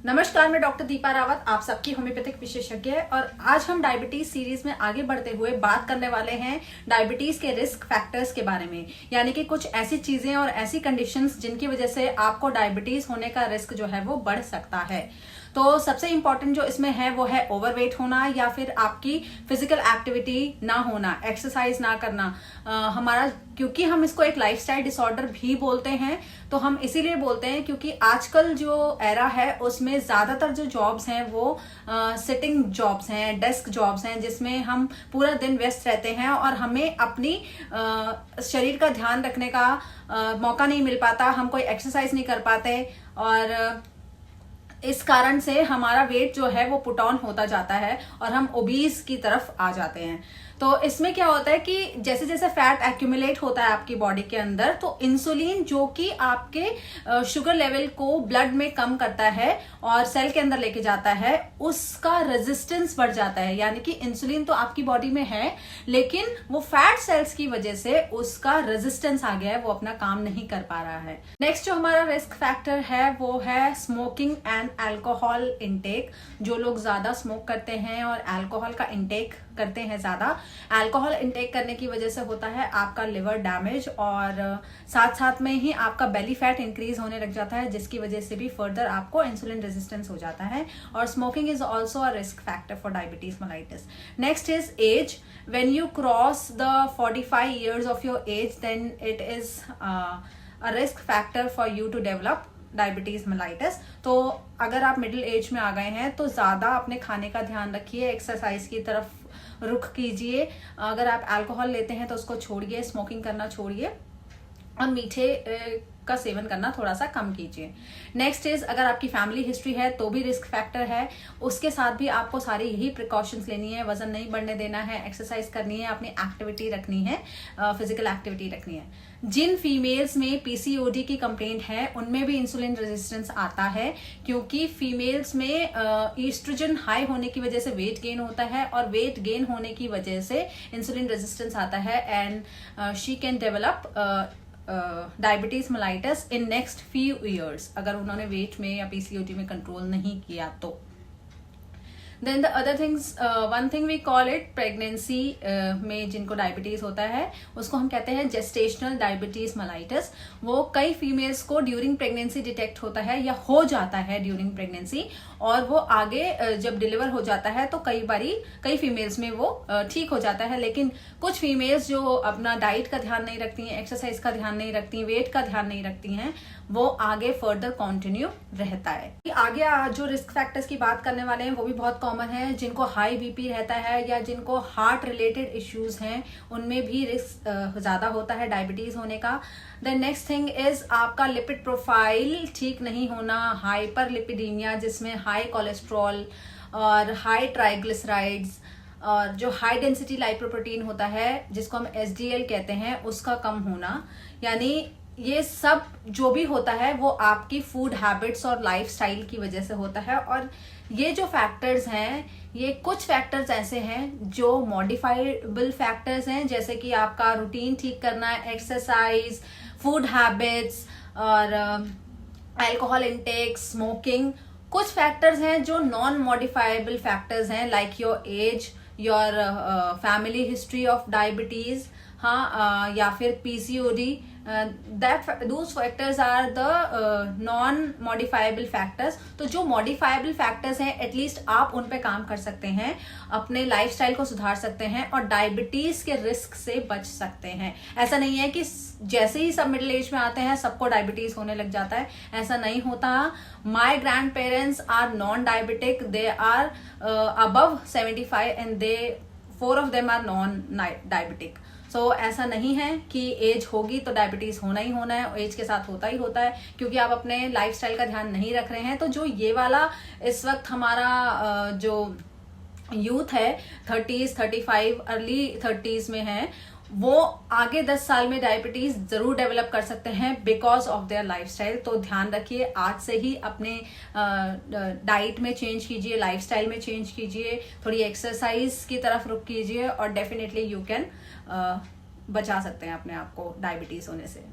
नमस्कार, मैं डॉक्टर दीपा रावत, आप सबकी होम्योपैथिक विशेषज्ञ और आज हम डायबिटीज सीरीज में आगे बढ़ते हुए बात करने वाले हैं डायबिटीज के रिस्क फैक्टर्स के बारे में। यानी कि कुछ ऐसी चीजें और ऐसी कंडीशंस जिनकी वजह से आपको डायबिटीज होने का रिस्क जो है वो बढ़ सकता है। तो सबसे इंपॉर्टेंट जो इसमें है वो है ओवरवेट होना या फिर आपकी फिजिकल एक्टिविटी ना होना, एक्सरसाइज ना करना। हमारा क्योंकि हम इसको एक लाइफस्टाइल डिसऑर्डर भी बोलते हैं, तो हम इसीलिए बोलते हैं क्योंकि आजकल जो एरा है उसमें ज्यादातर जो जॉब्स हैं वो सिटिंग जॉब्स हैं, डेस्क जॉब्स हैं, जिसमें हम पूरा दिन व्यस्त रहते हैं और हमें अपनी शरीर का ध्यान रखने का मौका नहीं मिल पाता, हम कोई एक्सरसाइज नहीं कर पाते और इस कारण से हमारा वेट जो है वो पुट ऑन होता जाता है और हम ओबीज की तरफ आ जाते हैं। तो इसमें क्या होता है कि जैसे जैसे फैट एक्यूमुलेट होता है आपकी बॉडी के अंदर, तो इंसुलिन जो कि आपके शुगर लेवल को ब्लड में कम करता है और सेल के अंदर लेके जाता है, उसका रेजिस्टेंस बढ़ जाता है। यानी कि इंसुलिन तो आपकी बॉडी में है, लेकिन वो फैट सेल्स की वजह से उसका रेजिस्टेंस आ गया है, वो अपना काम नहीं कर पा रहा है। नेक्स्ट जो हमारा रिस्क फैक्टर है वो है स्मोकिंग एंड अल्कोहल इंटेक। जो लोग ज्यादा स्मोक करते हैं और अल्कोहल का इंटेक करते हैं ज्यादा, अल्कोहल इंटेक करने की वजह से होता है आपका लिवर डैमेज और साथ साथ में ही आपका बेली फैट इंक्रीज होने लग जाता है, जिसकी वजह से भी फर्दर आपको इंसुलिन रेजिस्टेंस हो जाता है। और smoking is also a risk factor for diabetes mellitus. Next is age. When you cross the 45 years of your age, then it is a risk factor for you to develop diabetes mellitus. तो अगर आप middle age में आ गए हैं तो ज्यादा अपने खाने का ध्यान रखिए, एक्सरसाइज की तरफ रुख कीजिए। अगर आप अल्कोहल लेते हैं तो उसको छोड़िए, स्मोकिंग करना छोड़िए और मीठे का सेवन करना थोड़ा सा कम कीजिए। नेक्स्ट इज, अगर आपकी फैमिली हिस्ट्री है तो भी रिस्क फैक्टर है, उसके साथ भी आपको सारी यही प्रिकॉशंस लेनी है। वजन नहीं बढ़ने देना है, एक्सरसाइज करनी है, अपनी एक्टिविटी रखनी है, फिजिकल एक्टिविटी रखनी है। जिन फीमेल्स में पीसीओडी की कंप्लेंट है उनमें भी इंसुलिन रेजिस्टेंस आता है, क्योंकि फीमेल्स में ईस्ट्रोजन हाई होने की वजह से वेट गेन होता है और वेट गेन होने की वजह से इंसुलिन रेजिस्टेंस आता है and she can develop diabetes mellitus in next few years, अगर उन्होंने वेट में या पीसीओडी में कंट्रोल नहीं किया तो। Then the other things, one thing we call it, pregnancy में जिनको डायबिटीज होता है उसको हम कहते हैं जेस्टेशनल डायबिटीज मेलाइटिस। वो कई फीमेल्स को ड्यूरिंग प्रेगनेंसी डिटेक्ट होता है या हो जाता है ड्यूरिंग प्रेगनेंसी, और वो आगे जब डिलीवर हो जाता है तो कई फीमेल्स में वो ठीक हो जाता है। लेकिन कुछ फीमेल्स जो अपना डाइट का ध्यान नहीं रखती हैं, एक्सरसाइज का ध्यान नहीं रखती, वेट का ध्यान नहीं रखती हैं, वो आगे फर्दर कंटिन्यू रहता है। आगे जो रिस्क फैक्टर्स की बात करने वाले हैं वो भी बहुत कॉमन है। जिनको हाई बीपी रहता है या जिनको हार्ट रिलेटेड इश्यूज हैं उनमें भी रिस्क ज्यादा होता है डायबिटीज होने का। देन नेक्स्ट थिंग इज आपका लिपिड प्रोफाइल ठीक नहीं होना, हाइपर लिपिडीमिया जिसमें हाई कोलेस्ट्रॉल और हाई ट्राइग्लिसराइड्स और जो हाई डेंसिटी लाइपोप्रोटीन होता है जिसको हम एसडीएल कहते हैं उसका कम होना। यानी ये सब जो भी होता है वो आपकी फूड हैबिट्स और लाइफस्टाइल की वजह से होता है। और ये जो फैक्टर्स हैं, ये कुछ फैक्टर्स ऐसे हैं जो मॉडिफाइबल फैक्टर्स हैं, जैसे कि आपका रूटीन ठीक करना, एक्सरसाइज, फूड हैबिट्स और अल्कोहल इंटेक, स्मोकिंग। कुछ फैक्टर्स हैं जो नॉन मॉडिफाइबल फैक्टर्स हैं, like your age, your family history of diabetes, हाँ, या फिर PCOD. those factors are the non-modifiable factors। तो जो modifiable factors हैं एटलीस्ट आप उन पे काम कर सकते हैं, अपने लाइफस्टाइल को सुधार सकते हैं और डायबिटीज के रिस्क से बच सकते हैं। ऐसा नहीं है कि जैसे ही सब मिडिल एज में आते हैं सबको डायबिटीज होने लग जाता है, ऐसा नहीं होता। My grandparents are non diabetic, they are above 75 and they 4 of them are non diabetic. So ऐसा नहीं है कि एज होगी तो डायबिटीज होना ही होना है, एज के साथ होता ही होता है, क्योंकि आप अपने लाइफस्टाइल का ध्यान नहीं रख रहे हैं। तो जो ये वाला इस वक्त हमारा जो यूथ है 30s, 35, अर्ली 30s में है, वो आगे 10 साल में डायबिटीज जरूर डेवलप कर सकते हैं बिकॉज ऑफ देयर लाइफस्टाइल। तो ध्यान रखिए, आज से ही अपने डाइट में चेंज कीजिए, लाइफस्टाइल में चेंज कीजिए, थोड़ी एक्सरसाइज की तरफ रुख कीजिए और डेफिनेटली यू कैन बचा सकते हैं अपने आप को डायबिटीज होने से।